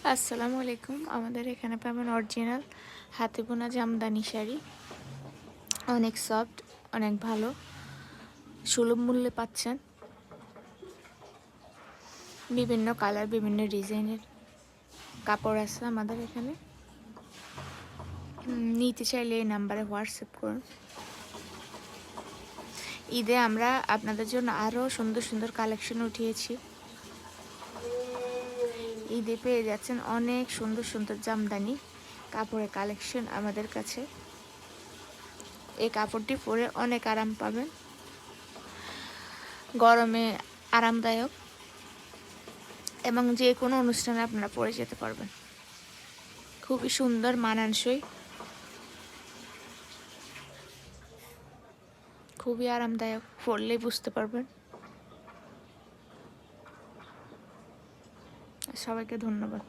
আসসালামু আলাইকুম। আমাদের এখানে পাবেন অরিজিনাল হাতে বোনা জামদানি শাড়ি। অনেক সফট, অনেক ভালো, সুলভ মূল্যে পাচ্ছেন। বিভিন্ন কালার, বিভিন্ন ডিজাইনের কাপড় আছে আমাদের এখানে। নিতে চাইলে এই নাম্বারে হোয়াটসঅ্যাপ করুন। ঈদে আমরা আপনাদের জন্য আরও সুন্দর সুন্দর কালেকশন উঠিয়েছি। ঈদে পেয়ে যাচ্ছেন অনেক সুন্দর সুন্দর জামদানি কাপড়ের কালেকশন আমাদের কাছে। এই কাপড়টি পরে অনেক আরাম পাবেন, গরমে আরামদায়ক, এবং যে কোনো অনুষ্ঠানে আপনারা পরে যেতে পারবেন। খুবই সুন্দর, মানানসই, খুবই আরামদায়ক, পরলেই বুঝতে পারবেন। সবাইকে ধন্যবাদ।